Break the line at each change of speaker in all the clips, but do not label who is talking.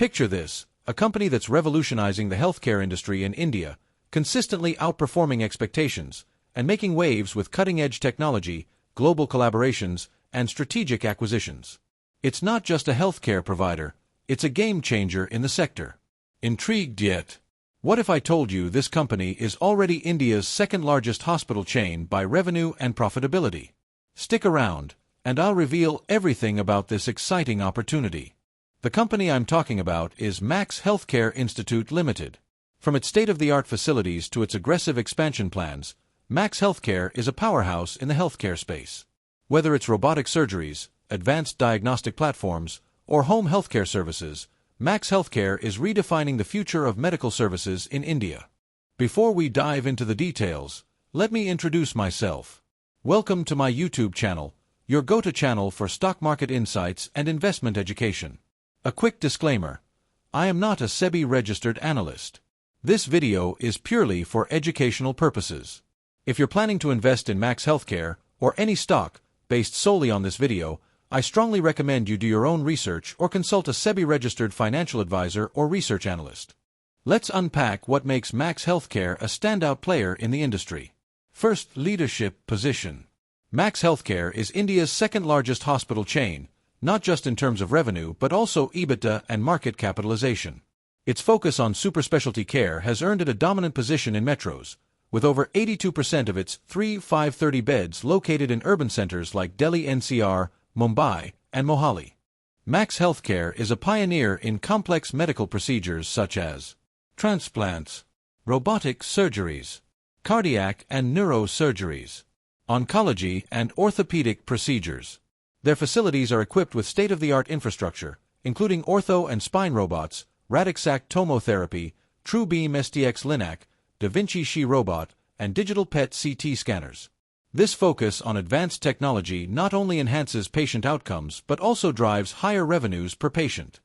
Picture this, a company that's revolutionizing the healthcare industry in India, consistently outperforming expectations, and making waves with cutting-edge technology, global collaborations, and strategic acquisitions. It's not just a healthcare provider, it's a game-changer in the sector. Intrigued yet? What if I told you this company is already India's second-largest hospital chain by revenue and profitability? Stick around, and I'll reveal everything about this exciting opportunity. The company I'm talking about is Max Healthcare Institute Ltd. From its state-of-the-art facilities to its aggressive expansion plans, Max Healthcare is a powerhouse in the healthcare space. Whether it's robotic surgeries, advanced diagnostic platforms, or home healthcare services, Max Healthcare is redefining the future of medical services in India. Before we dive into the details, let me introduce myself. Welcome to my YouTube channel, your go-to channel for stock market insights and investment education. A quick disclaimer: I am not a SEBI-registered analyst. This video is purely for educational purposes. If you're planning to invest in Max Healthcare, or any stock, based solely on this video, I strongly recommend you do your own research or consult a SEBI-registered financial advisor or research analyst. Let's unpack what makes Max Healthcare a standout player in the industry. First, leadership position. Max Healthcare is India's second-largest hospital chain, not just in terms of revenue but also EBITDA and market capitalization. Its focus on super-specialty care has earned it a dominant position in metros, with over 82% of its 530 beds located in urban centers like Delhi NCR, Mumbai, and Mohali. Max Healthcare is a pioneer in complex medical procedures such as transplants, robotic surgeries, cardiac and neurosurgeries, oncology, and orthopedic procedures. Their facilities are equipped with state-of-the-art infrastructure, including ortho and spine robots, Radixact tomotherapy, TrueBeam STX Linac, Da Vinci Xi robot, and digital PET CT scanners. This focus on advanced technology not only enhances patient outcomes but also drives higher revenues per patient.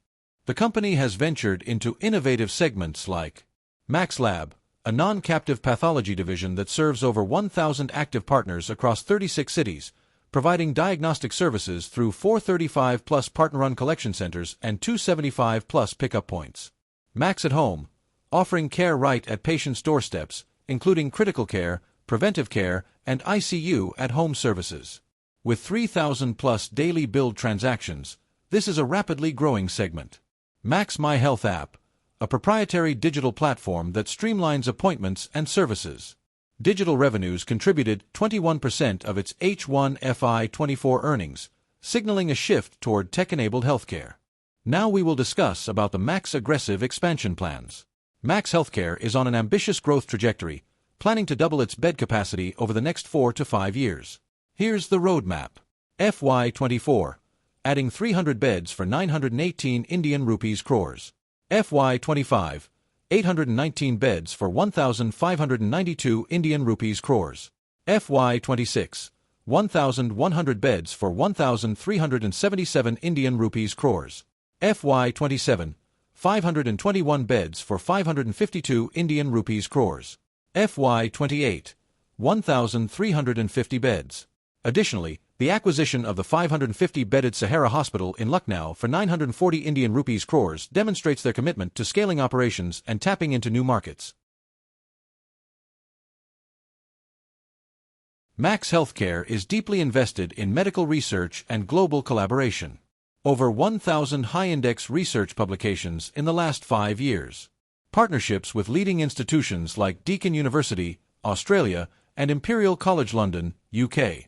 The company has ventured into innovative segments like Max Lab, a non-captive pathology division that serves over 1,000 active partners across 36 cities, providing diagnostic services through 435-plus partner-run collection centers and 275-plus pickup points. Max at Home, offering care right at patients' doorsteps, including critical care, preventive care, and ICU at-home services. With 3,000-plus daily billed transactions, this is a rapidly growing segment. Max My Health app, a proprietary digital platform that streamlines appointments and services. Digital revenues contributed 21% of its H1 FY24 earnings, signaling a shift toward tech-enabled healthcare. Now we will discuss about the Max aggressive expansion plans. Max Healthcare is on an ambitious growth trajectory, planning to double its bed capacity over the next 4 to 5 years. Here's the roadmap. FY24, adding 300 beds for 918 Indian rupees crores. FY25, 819 beds for 1,592 Indian rupees crores. FY26, 1,100 beds for 1,377 Indian rupees crores. FY27, 521 beds for 552 Indian rupees crores. FY28, 1,350 beds. Additionally, the acquisition of the 550-bedded Sahara Hospital in Lucknow for 940 Indian rupees crores demonstrates their commitment to scaling operations and tapping into new markets. Max Healthcare is deeply invested in medical research and global collaboration. Over 1,000 high-index research publications in the last 5 years. Partnerships with leading institutions like Deakin University, Australia, and Imperial College London, UK.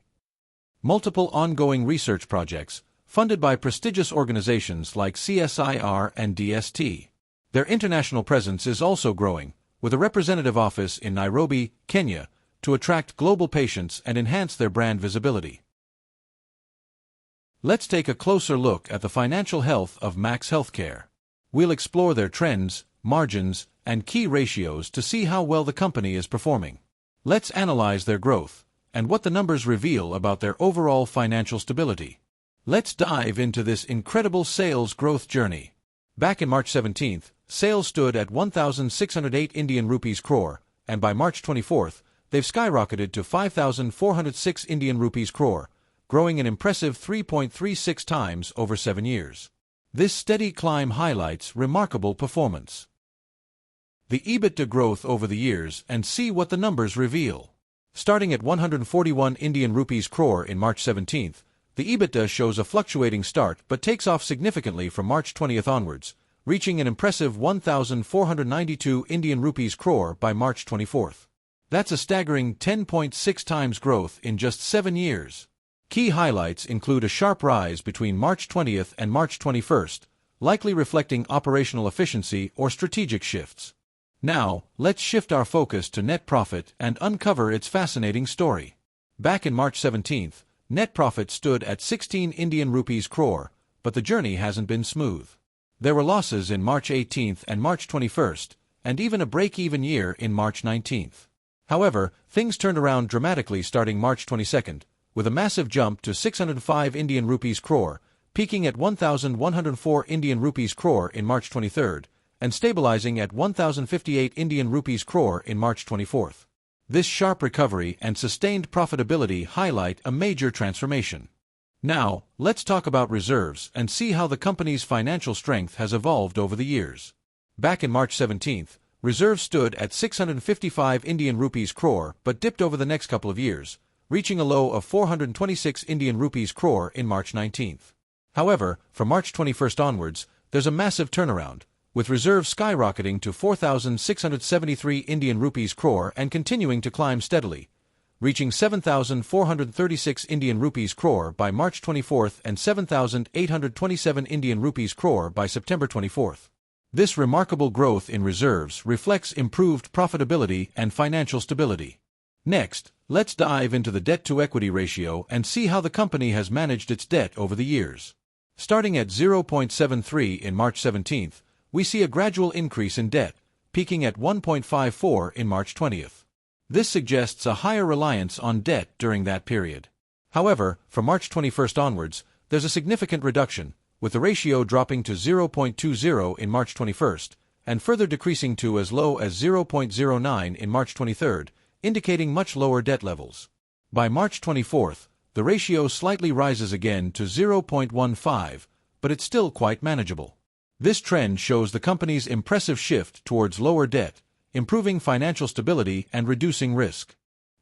Multiple ongoing research projects, funded by prestigious organizations like CSIR and DST. Their international presence is also growing, with a representative office in Nairobi, Kenya, to attract global patients and enhance their brand visibility. Let's take a closer look at the financial health of Max Healthcare. We'll explore their trends, margins, and key ratios to see how well the company is performing. Let's analyze their growth and what the numbers reveal about their overall financial stability. Let's dive into this incredible sales growth journey. Back in March 17th, sales stood at 1,608 Indian rupees crore, and by March 24th, they've skyrocketed to 5,406 Indian rupees crore, growing an impressive 3.36 times over 7 years. This steady climb highlights remarkable performance. The EBITDA growth over the years, and see what the numbers reveal. Starting at 141 Indian rupees crore in March 17th, the EBITDA shows a fluctuating start but takes off significantly from March 20th onwards, reaching an impressive 1,492 Indian rupees crore by March 24th. That's a staggering 10.6 times growth in just 7 years. Key highlights include a sharp rise between March 20th and March 21st, likely reflecting operational efficiency or strategic shifts. Now, let's shift our focus to net profit and uncover its fascinating story. Back in March 17th, net profit stood at 16 Indian rupees crore, but the journey hasn't been smooth. There were losses in March 18th and March 21st, and even a break-even year in March 19th. However, things turned around dramatically starting March 22nd, with a massive jump to 605 Indian rupees crore, peaking at 1,104 Indian rupees crore in March 23rd, and stabilizing at 1,058 Indian rupees crore in March 24th. This sharp recovery and sustained profitability highlight a major transformation. Now, let's talk about reserves and see how the company's financial strength has evolved over the years. Back in March 17th, reserves stood at 655 Indian rupees crore but dipped over the next couple of years, reaching a low of 426 Indian rupees crore in March 19th. However, from March 21st onwards, there's a massive turnaround, with reserves skyrocketing to 4,673 Indian rupees crore and continuing to climb steadily, reaching 7,436 Indian rupees crore by March 24th and 7,827 Indian rupees crore by September 24th. This remarkable growth in reserves reflects improved profitability and financial stability. Next, let's dive into the debt-to-equity ratio and see how the company has managed its debt over the years. Starting at 0.73 in March 17th, we see a gradual increase in debt, peaking at 1.54 in March 20th. This suggests a higher reliance on debt during that period. However, from March 21st onwards, there's a significant reduction, with the ratio dropping to 0.20 in March 21st, and further decreasing to as low as 0.09 in March 23rd, indicating much lower debt levels. By March 24th, the ratio slightly rises again to 0.15, but it's still quite manageable. This trend shows the company's impressive shift towards lower debt, improving financial stability and reducing risk.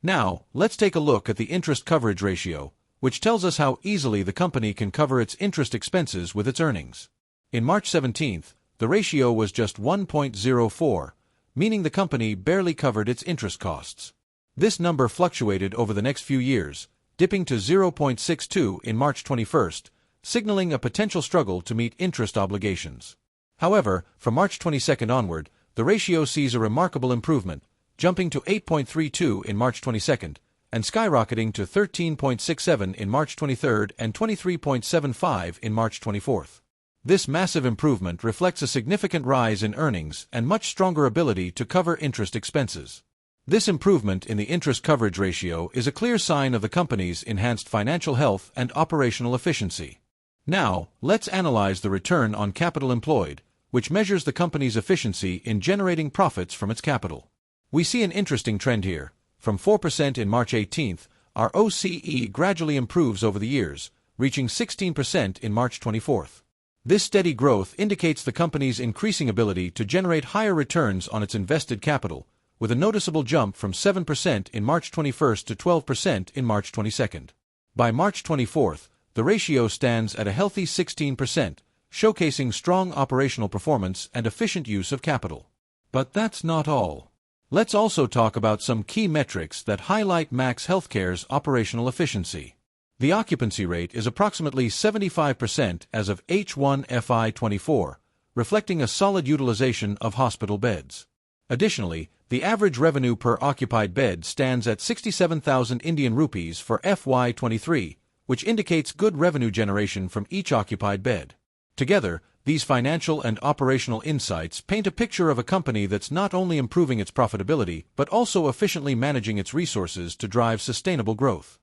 Now, let's take a look at the interest coverage ratio, which tells us how easily the company can cover its interest expenses with its earnings. In March 17th, the ratio was just 1.04, meaning the company barely covered its interest costs. This number fluctuated over the next few years, dipping to 0.62 in March 21st, signaling a potential struggle to meet interest obligations. However, from March 22nd onward, the ratio sees a remarkable improvement, jumping to 8.32 in March 22nd, and skyrocketing to 13.67 in March 23rd and 23.75 in March 24th. This massive improvement reflects a significant rise in earnings and much stronger ability to cover interest expenses. This improvement in the interest coverage ratio is a clear sign of the company's enhanced financial health and operational efficiency. Now, let's analyze the return on capital employed, which measures the company's efficiency in generating profits from its capital. We see an interesting trend here. From 4% in March 18th, our OCE gradually improves over the years, reaching 16% in March 24th. This steady growth indicates the company's increasing ability to generate higher returns on its invested capital, with a noticeable jump from 7% in March 21st to 12% in March 22nd. By March 24th, the ratio stands at a healthy 16%, showcasing strong operational performance and efficient use of capital. But that's not all. Let's also talk about some key metrics that highlight Max Healthcare's operational efficiency. The occupancy rate is approximately 75% as of H1 FY24, reflecting a solid utilization of hospital beds. Additionally, the average revenue per occupied bed stands at 67,000 Indian rupees for FY23, which indicates good revenue generation from each occupied bed. Together, these financial and operational insights paint a picture of a company that's not only improving its profitability but also efficiently managing its resources to drive sustainable growth.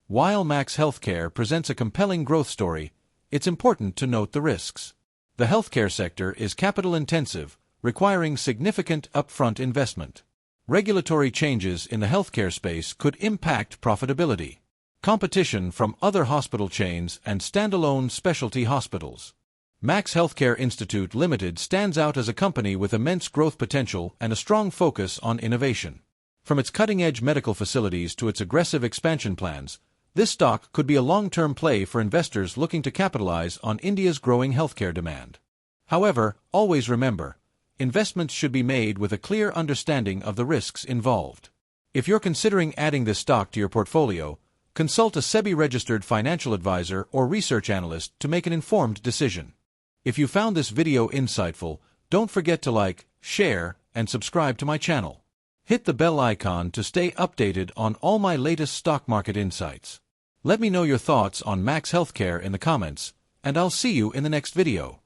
While Max Healthcare presents a compelling growth story, it's important to note the risks. The healthcare sector is capital-intensive, requiring significant upfront investment. Regulatory changes in the healthcare space could impact profitability. Competition from other hospital chains and standalone specialty hospitals. Max Healthcare Institute Ltd stands out as a company with immense growth potential and a strong focus on innovation. From its cutting-edge medical facilities to its aggressive expansion plans, this stock could be a long-term play for investors looking to capitalize on India's growing healthcare demand. However, always remember, investments should be made with a clear understanding of the risks involved. If you're considering adding this stock to your portfolio, consult a SEBI-registered financial advisor or research analyst to make an informed decision. If you found this video insightful, don't forget to like, share, and subscribe to my channel. Hit the bell icon to stay updated on all my latest stock market insights. Let me know your thoughts on Max Healthcare in the comments, and I'll see you in the next video.